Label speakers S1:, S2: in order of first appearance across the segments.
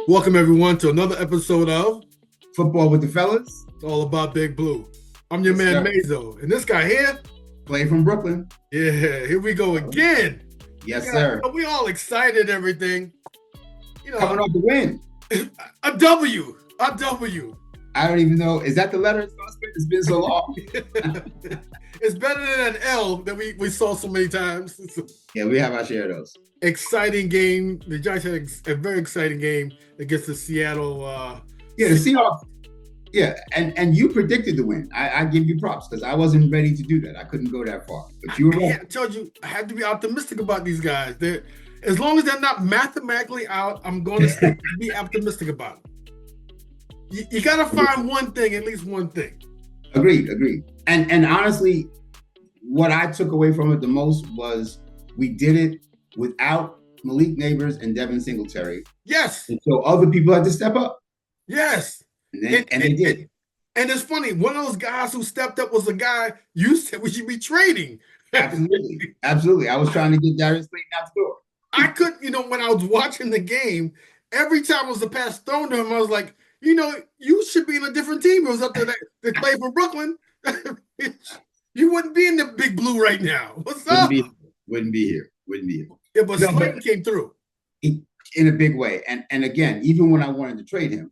S1: Welcome everyone to another episode of
S2: Football with the fellas.
S1: It's All About Big Blue. I'm your
S2: Yes,
S1: man
S2: sir.
S1: Mazo, and this guy here,
S2: Play from Brooklyn.
S1: yeah, here we go again.
S2: Yes,
S1: Yeah,
S2: sir.
S1: we all excited, and everything.
S2: Coming off the win.
S1: A W, a W.
S2: I don't even know. Is that the letter? It's been so long.
S1: It's better than an L that we saw so many times. It's an
S2: Yeah, we have our share of those.
S1: exciting game. The Giants had a very exciting game against the Seattle.
S2: Yeah, the Seahawks. Yeah, and you predicted the win. I give you props because I wasn't ready to do that. I couldn't go that far. But you were right.
S1: I told you I had to be optimistic about these guys. As long as they're not mathematically out, I'm going to be optimistic about it. You got to find one thing, at least one thing.
S2: Agreed. And honestly, what I took away from it the most was we did it without Malik Neighbors and Devin Singletary.
S1: Yes.
S2: And so other people had to step up.
S1: Yes.
S2: And they did.
S1: And it's funny, one of those guys who stepped up was a guy you said we should be trading.
S2: Absolutely. I was trying to get Darius Slayton out the door.
S1: I couldn't, when I was watching the game, every time it was a pass thrown to him, I was like, you should be in a different team. It was up there that play for Brooklyn. You wouldn't be in the Big Blue right now. What's up?
S2: Wouldn't be here.
S1: Yeah, but Slayton came through.
S2: In a big way. And again, even when I wanted to trade him,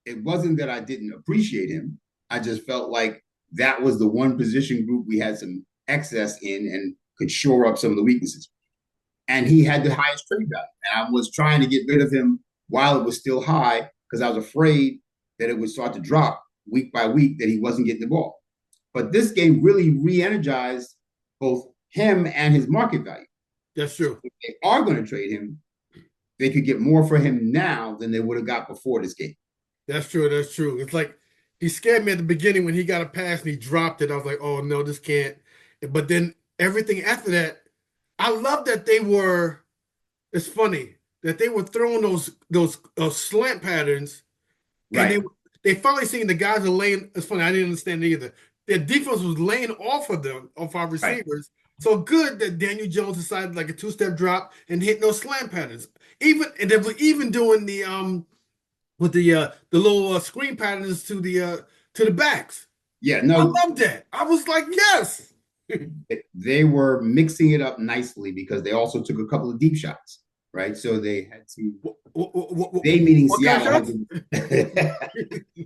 S2: it wasn't that I didn't appreciate him. I just felt like that was the one position group we had some excess in and could shore up some of the weaknesses. And he had the highest trade value. And I was trying to get rid of him while it was still high because I was afraid that it would start to drop week by week, that he wasn't getting the ball. But this game really re-energized both him and his market value.
S1: That's true.
S2: If they are going to trade him, they could get more for him now than they would have got before this game.
S1: That's true. It's like he scared me at the beginning when he got a pass and he dropped it. I was like, oh, no, this can't. But then everything after that, I love that it's funny that they were throwing those slant patterns.
S2: Right.
S1: And they finally seen the guys are laying. It's funny, I didn't understand it either. Their defense was laying off of them, off our receivers. Right. So good that Daniel Jones decided like a two-step drop and hit those slant patterns. And they were even doing the with the little screen patterns to the backs.
S2: Yeah, no.
S1: I love that. I was like, yes.
S2: They were mixing it up nicely because they also took a couple of deep shots, right? So they had to. They meaning Seattle.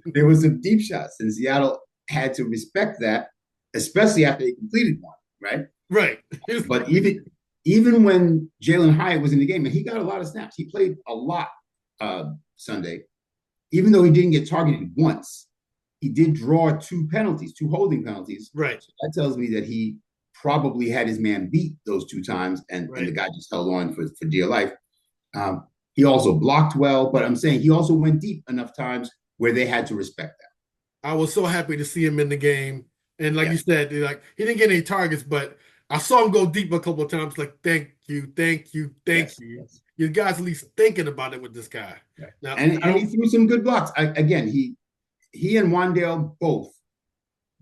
S2: There was some deep shots, and Seattle had to respect that, especially after they completed one, right?
S1: Right.
S2: But even when Jalen Hyatt was in the game, and he got a lot of snaps, he played a lot Sunday. Even though he didn't get targeted once, he did draw two holding penalties.
S1: Right.
S2: So that tells me that he probably had his man beat those two times, and the guy just held on for dear life. He also blocked well, but I'm saying he also went deep enough times where they had to respect that.
S1: I was so happy to see him in the game. And like you said, he didn't get any targets, but I saw him go deep a couple of times. Like, thank you. Yes. You guys at least thinking about it with this guy.
S2: Right. Now, and he threw some good blocks. He and Wan'Dale both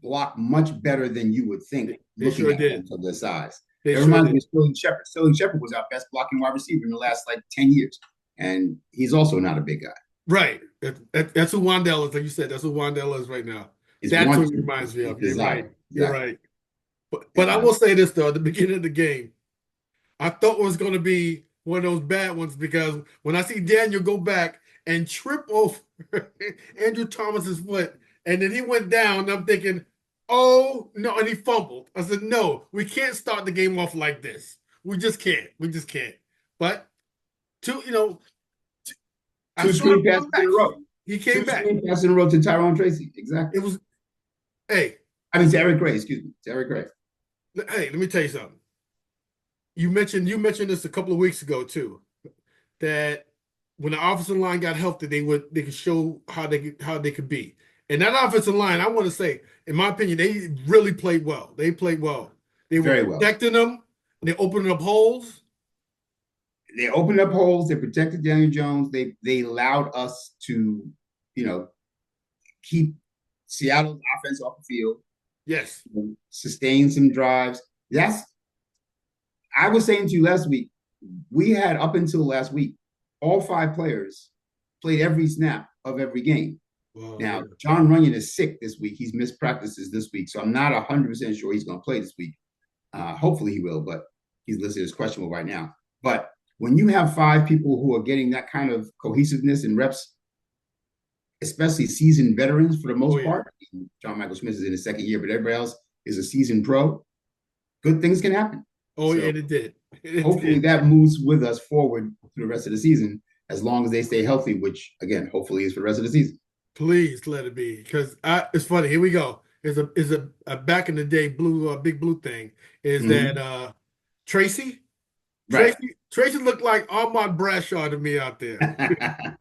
S2: block much better than you would think.
S1: They sure did.
S2: Them for their size.
S1: It
S2: reminds me of Sterling Shepard. Sterling Shepard was our best blocking wide receiver in the last 10 years. And he's also not a big guy.
S1: Right. That's who Wan'Dale is. Like you said, that's who Wan'Dale is right now. That's what he reminds me of. You're right. You're right. But I will say this, though. At the beginning of the game, I thought it was going to be one of those bad ones because when I see Daniel go back and trip over Andrew Thomas's foot, and then he went down, I'm thinking, oh, no, and he fumbled. I said, no, we can't start the game off like this. We just can't. But,
S2: two screen passes in a row.
S1: He came back.
S2: Two screen passes in a row to Tyrone Tracy. Exactly.
S1: It was,
S2: to Eric Gray, excuse me. To Eric Gray.
S1: Hey, let me tell you something. You mentioned this a couple of weeks ago too, that when the offensive line got healthy, they could show how they could be. And that offensive line, I want to say, in my opinion, they really played well. They played well. They were protecting them. They opened up holes.
S2: They opened up holes. They protected Daniel Jones. They allowed us to, keep Seattle's offense off the field.
S1: Yes.
S2: Sustain some drives. I was saying to you last week, we had up until last week, all five players played every snap of every game.
S1: Well,
S2: Now,
S1: yeah.
S2: John Runyon is sick this week. He's missed practices this week, so I'm not 100% sure he's going to play this week. Hopefully he will, but he's listed as questionable right now. But when you have 5 people who are getting that kind of cohesiveness and reps, especially seasoned veterans for the most part, John Michael Schmitz is in his 2nd year, but everybody else is a seasoned pro, good things can happen.
S1: Oh, so, and it did.
S2: Hopefully that moves with us forward through the rest of the season, as long as they stay healthy, which, again, hopefully is for the rest of the season.
S1: Please let it be, because it's funny. Here we go. Is a back in the day big blue thing is that Tracy?
S2: Right.
S1: Tracy looked like Ahmad Bradshaw to me out there.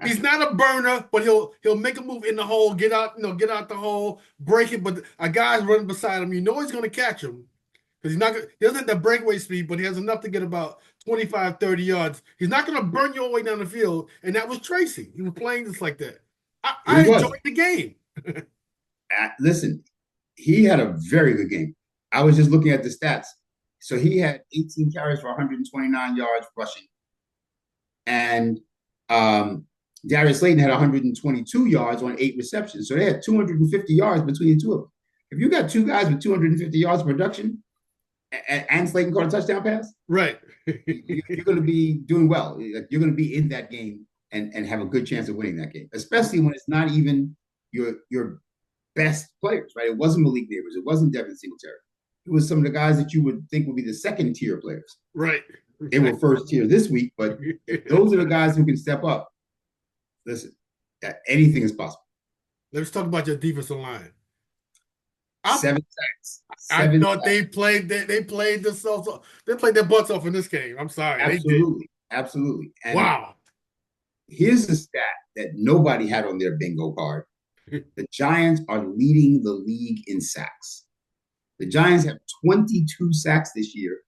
S1: He's not a burner, but he'll make a move in the hole, get out the hole, break it. But a guy's running beside him. You know he's going to catch him because he doesn't have the breakaway speed, but he has enough to get about 25, 30 yards. He's not going to burn you all the way down the field. And that was Tracy. He was playing just like that. I enjoyed the game.
S2: Listen, he had a very good game. I was just looking at the stats. So he had 18 carries for 129 yards rushing. And Darius Slayton had 122 yards on 8 receptions. So they had 250 yards between the two of them. If you got 2 guys with 250 yards of production and Slayton caught a touchdown pass,
S1: right,
S2: you're going to be doing well. You're going to be in that game and have a good chance of winning that game, especially when it's not even your best players, right? It wasn't Malik Neighbors. It wasn't Devin Singletary. It was some of the guys that you would think would be the 2nd-tier players.
S1: Right.
S2: They were 1st tier this week, but those are the guys who can step up. Listen, anything is possible.
S1: Let's talk about your defensive line.
S2: 7 sacks.
S1: I thought they played their butts off in this game. I'm sorry.
S2: Absolutely. Absolutely. And
S1: wow.
S2: Here's a stat that nobody had on their bingo card. The Giants are leading the league in sacks. The Giants have 22 sacks this year.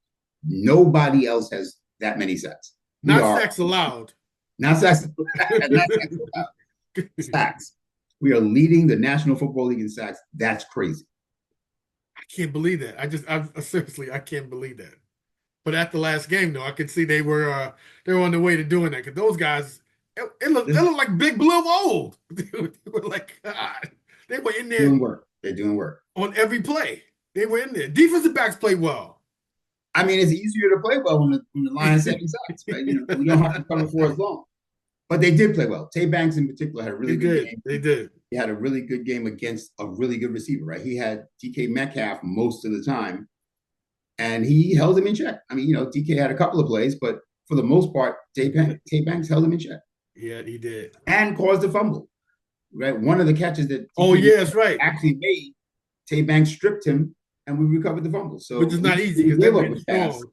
S2: Nobody else has that many sacks.
S1: Sacks allowed.
S2: Not sacks allowed. Sacks. We are leading the National Football League in sacks. That's crazy.
S1: I can't believe that. I seriously, I can't believe that. But at the last game, though, I could see they were on the way to doing that because those guys, they look like Big Blue of old. They were like, God, they were in there
S2: doing work. They're doing work
S1: on every play. They were in there. Defensive backs play well.
S2: I mean, it's easier to play well when the Lions 7 sacks, right? We don't have to cover for as long. But they did play well. Tay Banks in particular had a really good game.
S1: They did.
S2: He had a really good game against a really good receiver, right? He had DK Metcalf most of the time, and he held him in check. I mean, DK had a couple of plays, but for the most part, Tay Banks held him in check.
S1: Yeah, he did.
S2: And caused a fumble, right? One of the catches that
S1: that's right.
S2: actually made, Tay Banks stripped him, and we recovered the fumble. So
S1: which is not easy because they were strong.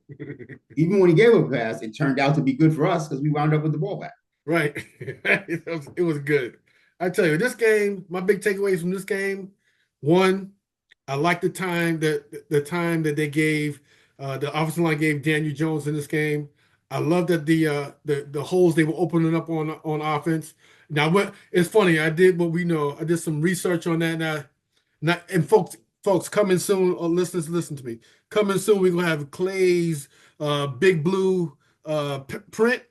S2: Even when he gave up a pass, it turned out to be good for us because we wound up with the ball back.
S1: Right. It was good. I tell you, this game, my big takeaways from this game, one, I like the time that they gave, the offensive line gave Daniel Jones in this game. I love that the holes they were opening up on offense. Now, it's funny, I did some research on that. And folks, coming soon, or listen to me. Coming soon, we're gonna have Clay's Big Blue print.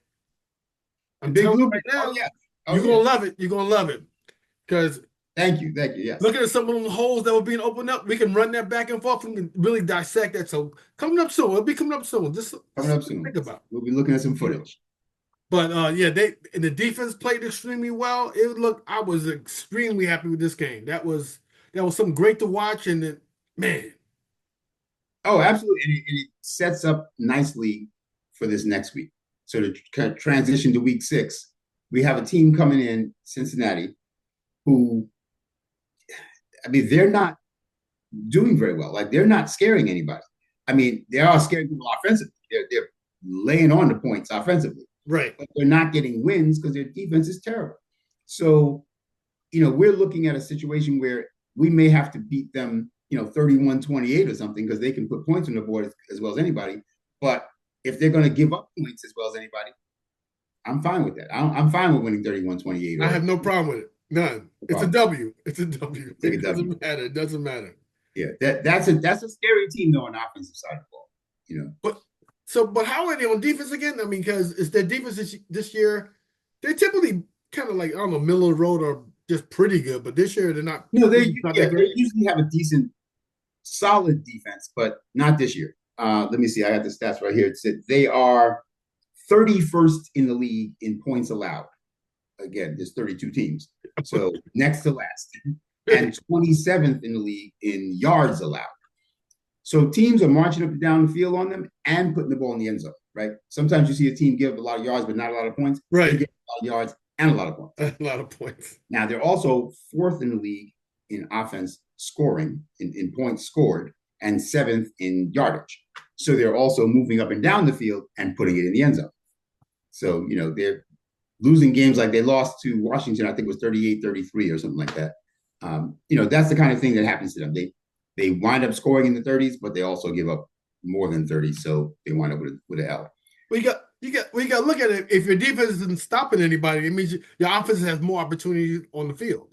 S1: I'm
S2: Big Blue
S1: right now.
S2: Oh, yeah.
S1: You're gonna love it. You're gonna love it. Because
S2: thank you. Yes.
S1: Looking at some of the holes that were being opened up, we can run that back and forth and really dissect that. So coming up soon. It'll be coming up soon. Think about.
S2: We'll be looking at some footage.
S1: But the defense played extremely well. I was extremely happy with this game. That was something great to watch, and man.
S2: Oh, absolutely. And it sets up nicely for this next week. So to kind of transition to week 6, we have a team coming in, Cincinnati, who, I mean, they're not doing very well. Like, they're not scaring anybody. I mean, they are scaring people offensively. They're laying on the points offensively.
S1: Right.
S2: But they're not getting wins because their defense is terrible. So, we're looking at a situation where we may have to beat them, 31-28 or something, because they can put points on the board as well as anybody. But if they're going to give up points as well as anybody, I'm fine with that. I'm fine with winning 31-28.
S1: I have no problem with it. None. It's a W. It's a W.
S2: It
S1: doesn't matter. It doesn't matter.
S2: Yeah, that's a scary team though on the offensive side of the ball.
S1: But how are they on defense again? I mean, because it's their defense this year. They're typically kind of like, I don't know, middle of the road or just pretty good. But this year they're not.
S2: No,
S1: Not that
S2: they
S1: great.
S2: usually have a decent, solid defense, but not this year. Let me see. I got the stats right here. It said they are 31st in the league in points allowed. Again, there's 32 teams, so next to last, and 27th in the league in yards allowed. So teams are marching up and down the field on them and putting the ball in the end zone, right? Sometimes you see a team give a lot of yards, but not a lot of points.
S1: Right.
S2: They get a lot of yards and a lot of points.
S1: A lot of points.
S2: Now, they're also 4th in the league in offense scoring, in points scored, and 7th in yardage. So they're also moving up and down the field and putting it in the end zone. So, they're losing games like they lost to Washington, I think it was 38-33 or something like that. That's the kind of thing that happens to them. They wind up scoring in the 30s, but they also give up more than 30, so they wind up with an L.
S1: We got to look at it. If your defense isn't stopping anybody, it means your offense has more opportunities on the field.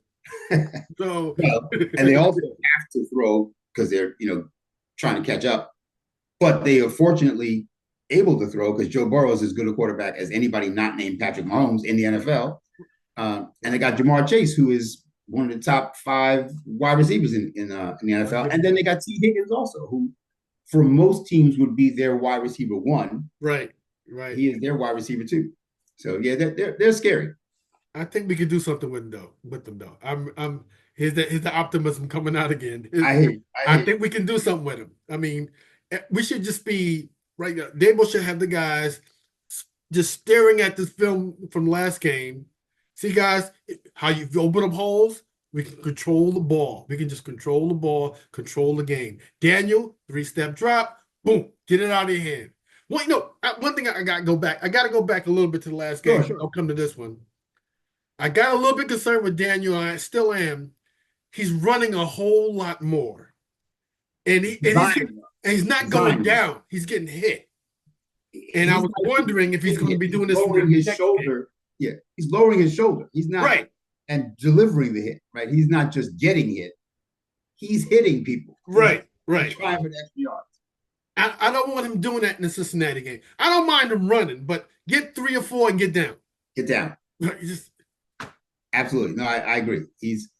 S1: So,
S2: and they also have to throw because they're trying to catch up, but they are fortunately able to throw because Joe Burrow is as good a quarterback as anybody not named Patrick Mahomes in the NFL. And they got Jamar Chase, who is one of the top 5 wide receivers in the NFL. And then they got T. Higgins also, who for most teams would be their wide receiver 1.
S1: Right.
S2: He is their wide receiver 2. So yeah, they're scary.
S1: I think we could do something with them though. Here's the optimism coming out again. I think we can do something with him. I mean, we should just be right now. Dable should have the guys just staring at this film from last game. See, guys, how you open up holes, we can control the ball. We can just control the ball, control the game. Daniel, 3-step drop, boom, get it out of your hand. Well, one thing I got to go back. I got to go back a little bit to the last game. Sure. I'll come to this one. I got a little bit concerned with Daniel, and I still am. He's running a whole lot more. And he's not going down. He's getting hit. And I was wondering if he's going to be doing this.
S2: Lowering his shoulder. Yeah, he's lowering his shoulder. He's not
S1: right.
S2: And delivering the hit, right? He's not just getting hit. He's hitting people.
S1: Right.
S2: Trying for the extra yards.
S1: I don't want him doing that in the Cincinnati game. I don't mind him running, but get 3 or 4 and get down.
S2: Get down. Absolutely. No, I agree. He's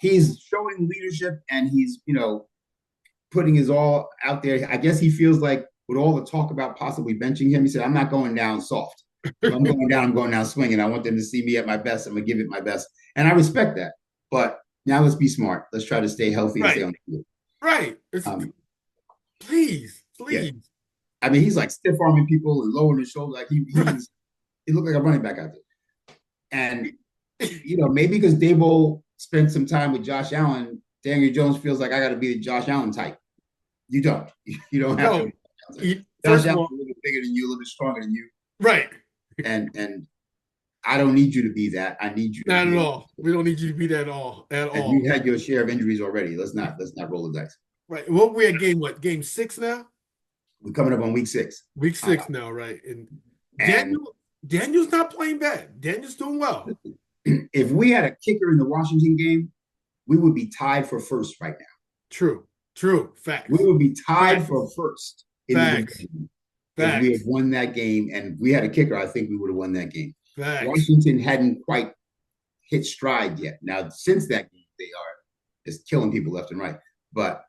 S2: showing leadership and he's, putting his all out there. I guess he feels like with all the talk about possibly benching him, he said, I'm not going down soft. If I'm going down swinging. I want them to see me at my best. I'm going to give it my best. And I respect that. But now let's be smart. Let's try to stay healthy and stay on the field.
S1: Right. Please. Yeah.
S2: I mean, he's like stiff arming people and lowering his shoulder. Like he looked like a running back out there. And, maybe because Dable spent some time with Josh Allen, Daniel Jones feels like I got to be the Josh Allen type. You don't. You don't have to. Josh Allen's a little bit bigger than you, a little bit stronger than you.
S1: Right.
S2: And I don't need you to be that. I need you to
S1: not at all. We don't need you to be that at all.
S2: You had your share of injuries already. Let's not roll the dice.
S1: Right. Well, we're at game 6 now?
S2: We're coming up on week 6.
S1: Week 6 now, right. And Daniel's not playing bad. Daniel's doing well.
S2: If we had a kicker in the Washington game, we would be tied for first right now.
S1: True. Facts.
S2: We would be tied for first in
S1: Facts.
S2: the game. If we had won that game and we had a kicker, I think we would have won that game.
S1: Facts.
S2: Washington hadn't quite hit stride yet. Now, since that game, they are just killing people left and right. But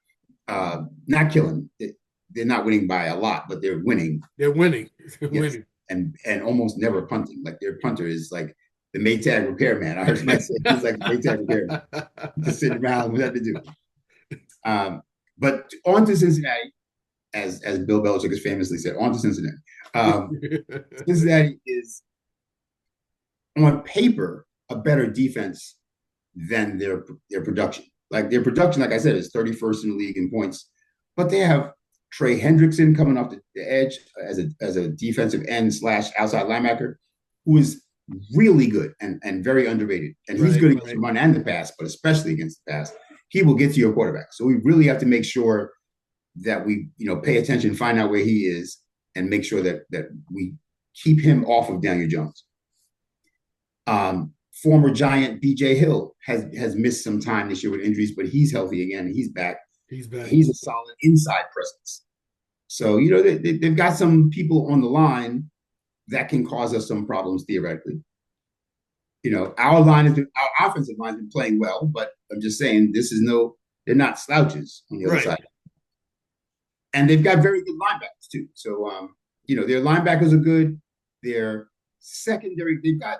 S2: not killing. They're not winning by a lot, but they're winning.
S1: They're winning. Winning.
S2: And almost never punting. Like their punter is like the Maytag repairman. I heard somebody say he's like the Maytag repairman. Just sitting around with nothing to do. But on to Cincinnati, as Bill Belichick has famously said, on to Cincinnati. Cincinnati is, on paper, a better defense than their production. Like their production, like I said, is 31st in the league in points. But they have Trey Hendrickson coming off the edge as a defensive end / outside linebacker, who is really good and very underrated. And he's good against the run and the pass, but especially against the pass. He will get to your quarterback. So we really have to make sure that we, pay attention, find out where he is, and make sure that we keep him off of Daniel Jones. Former Giant B.J. Hill has missed some time this year with injuries, but he's healthy again and he's back. He's a solid inside presence. So, they've got some people on the line that can cause us some problems theoretically. our offensive line has been playing well, but I'm just saying they're not slouches on the other side. And they've got very good linebackers too. So their linebackers are good. Their secondary, they've got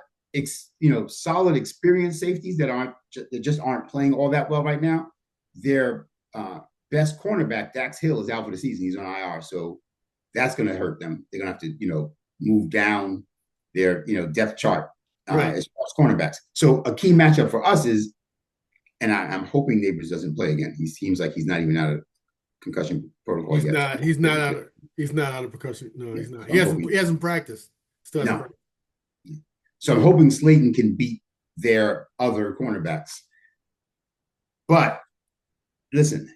S2: solid experienced safeties that just aren't playing all that well right now. Their best cornerback, Dax Hill, is out for the season. He's on IR, so that's going to hurt them. They're going to have to move down their depth chart as far as cornerbacks. So a key matchup for us is, and I'm hoping Neighbors doesn't play again. He seems like he's not even out of concussion protocol yet.
S1: He's not out of concussion. No, he's not. He hasn't practiced. Still hasn't practiced.
S2: So I'm hoping Slayton can beat their other cornerbacks. But listen,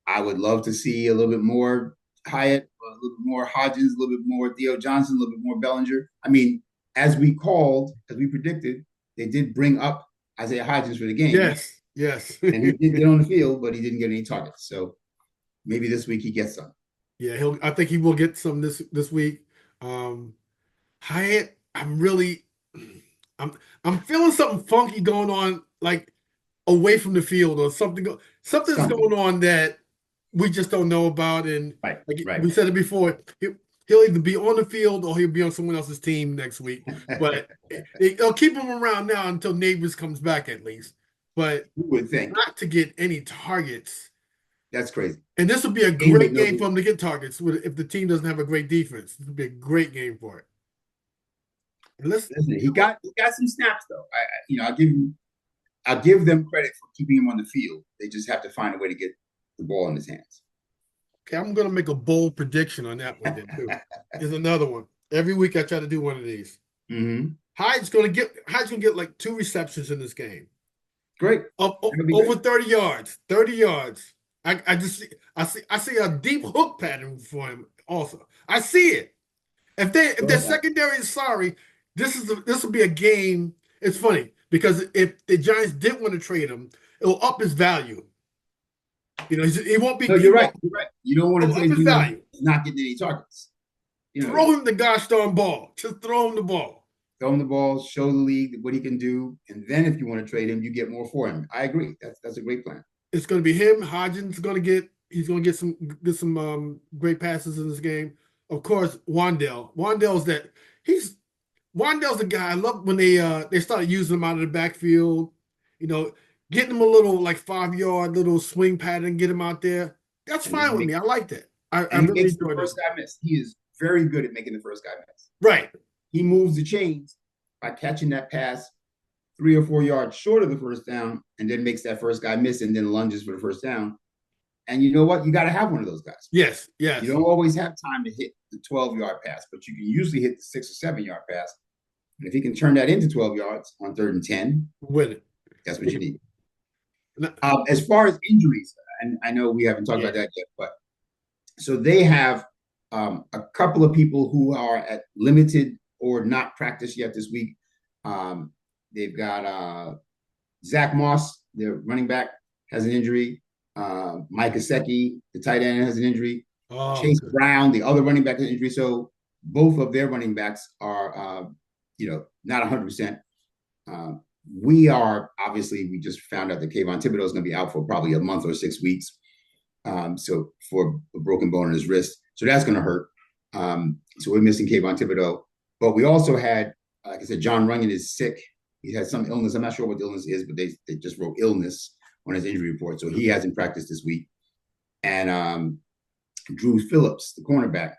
S2: I would love to see a little bit more Hyatt, a little bit more Hodgins, a little bit more Theo Johnson, a little bit more Bellinger. I mean, as we predicted, they did bring up Isaiah Hodgins for the game.
S1: Yes.
S2: And he did get on the field, but he didn't get any targets. So maybe this week he gets some.
S1: Yeah, I think he will get some this week. Hyatt, I'm feeling something funky going on, like away from the field, or something's going on that we just don't know about. And we said it before, he'll either be on the field or he'll be on someone else's team next week. But it'll keep him around now until Neighbors comes back at least. But
S2: you would think
S1: not to get any targets.
S2: That's crazy.
S1: And this would be a great game for him to get targets if the team doesn't have a great defense. This would be a great game for it.
S2: Listen, he got some snaps though. I'll give them credit for keeping him on the field. They just have to find a way to get the ball in his hands.
S1: Okay, I'm going to make a bold prediction on that one then too. Here's another one. Every week I try to do one of these.
S2: Mm-hmm.
S1: Hyde's going to get like 2 receptions in this game.
S2: Great.
S1: Over 30 yards. 30 yards. I see a deep hook pattern for him also. I see it. If their secondary is sorry, this will be a game. It's funny because if the Giants did want to trade him, it will up his value. He won't be.
S2: No, you're right. You're right. You don't want to trade him not getting any targets.
S1: Throw him the gosh darn ball. Just throw him the ball.
S2: Throw him the ball. Show the league what he can do, and then if you want to trade him, you get more for him. I agree. That's a great plan.
S1: It's going to be him. Hodgins going to get some great passes in this game. Of course, Wan'Dale's the guy. I love when they started using him out of the backfield. Getting him a little like 5-yard little swing pattern, get him out there. That's fine with me. I like that. I really enjoy
S2: the first guy miss. He is very good at making the first guy miss.
S1: Right.
S2: He moves the chains by catching that pass 3 or 4 yards short of the first down, and then makes that first guy miss, and then lunges for the first down. And you know what? You got to have one of those guys.
S1: Yes.
S2: You don't always have time to hit the 12-yard pass, but you can usually hit the 6 or 7-yard pass. And if he can turn that into 12 yards on 3rd and 10,
S1: win it.
S2: That's what you need. As far as injuries, and I know we haven't talked about that yet, but so they have a couple of people who are at limited or not practiced yet this week. They've got Zach Moss, their running back, has an injury. Mike Gesicki, the tight end, has an injury. Chase Brown, the other running back, has an injury. So both of their running backs are, not 100%. We just found out that Kayvon Thibodeaux is going to be out for probably a month or 6 weeks. So for a broken bone in his wrist. So that's going to hurt. So we're missing Kayvon Thibodeaux. But we also had, like I said, John Runyon is sick. He has some illness. I'm not sure what the illness is, but they just wrote illness on his injury report. So he hasn't practiced this week. And Drew Phillips, the cornerback,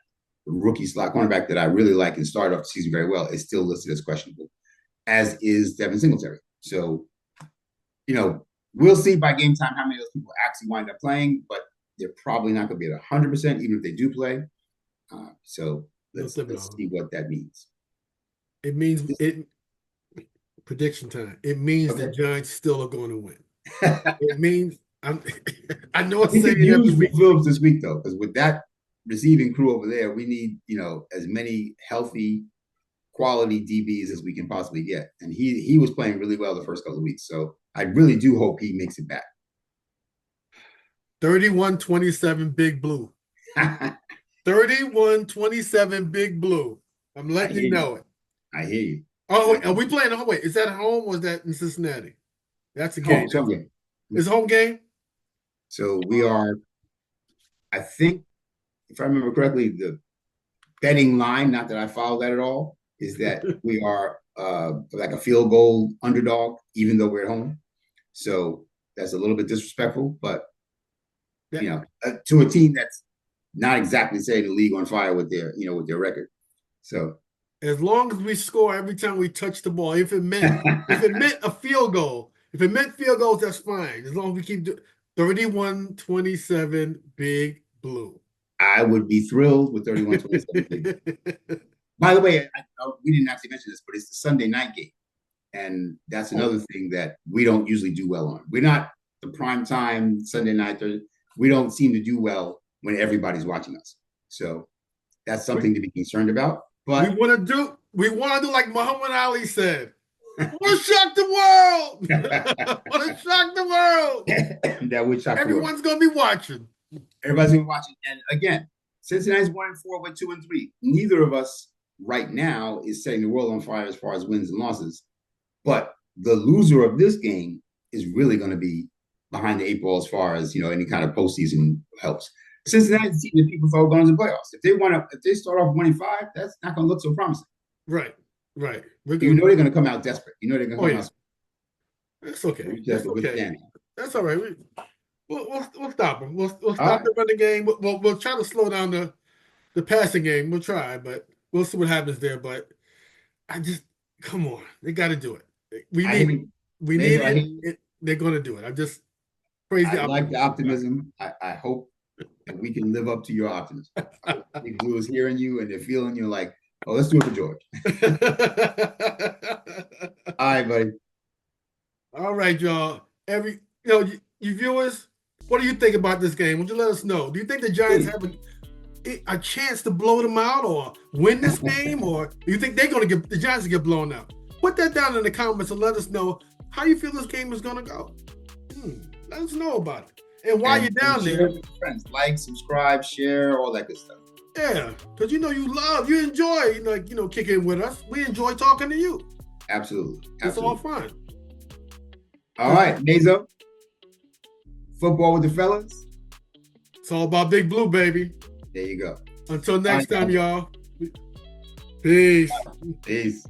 S2: the rookie slot cornerback that I really like and started off the season very well, is still listed as questionable, as is Devin Singletary. So, we'll see by game time how many of those people actually wind up playing, but they're probably not going to be at 100%, even if they do play. So let's see what that means.
S1: It means prediction time. It means the Giants still are going to win. It means I know it's saying
S2: use Phillips this week though, because with that receiving crew over there, we need as many healthy, quality DBs as we can possibly get. And he was playing really well the first couple of weeks, so I really do hope he makes it back.
S1: 31-27 Big Blue. 31-27 Big Blue. I'm letting you know it.
S2: I hear you.
S1: Oh, wait, are we playing? Oh, wait, is that at home or is that in Cincinnati? That's a game.
S2: Home game.
S1: It's a home game?
S2: So we are, I think, if I remember correctly, the betting line, not that I follow that at all, is that we are like a field goal underdog, even though we're at home. So that's a little bit disrespectful, but to a team that's not exactly setting the league on fire with their record. So
S1: as long as we score every time we touch the ball, if it meant a field goal, if it meant field goals, that's fine. As long as we keep 31-27, Big Blue.
S2: I would be thrilled with 31-27. By the way, we didn't actually mention this, but it's the Sunday night game. And that's another thing that we don't usually do well on. We're not the prime time Sunday night. We don't seem to do well when everybody's watching us. So that's something to be concerned about. But
S1: we want to do like Muhammad Ali said. Want to shock the world. Want to shock the world.
S2: That would shock
S1: Everyone's going to be watching.
S2: Everybody's going to be watching. And again, Cincinnati's 1-4, we're 2-3. Neither of us right now is setting the world on fire as far as wins and losses. But the loser of this game is really going to be behind the 8 ball as far as any kind of postseason helps. Cincinnati's team that people thought were going to the playoffs. If they start off 1-5, that's not going to look so promising.
S1: Right.
S2: They're going to come out desperate. They're going to come out.
S1: It's okay. That's okay. That's all right. We'll stop them. We'll stop the running game. We'll try to slow down the passing game. We'll try, but we'll see what happens there. But come on, they got to do it. We need it. They're going to do it. I'm just crazy.
S2: I like the optimism. I hope that we can live up to your optimism. Big Blue is hearing you and they're feeling you like, oh, let's do it for George. All right, buddy.
S1: All right, y'all. You viewers, what do you think about this game? Would you let us know? Do you think the Giants have a chance to blow them out or win this game, or do you think they're going to the Giants get blown out? Put that down in the comments and let us know how you feel this game is going to go. Let us know about it. And while you're down there,
S2: friends, like, subscribe, share, all that good stuff.
S1: Yeah, because you enjoy, kicking with us. We enjoy talking to you.
S2: Absolutely.
S1: It's all fun.
S2: All right, Nazo. Football with the fellas.
S1: It's all about Big Blue, baby.
S2: There you go.
S1: Until next time, y'all. Peace.
S2: Peace.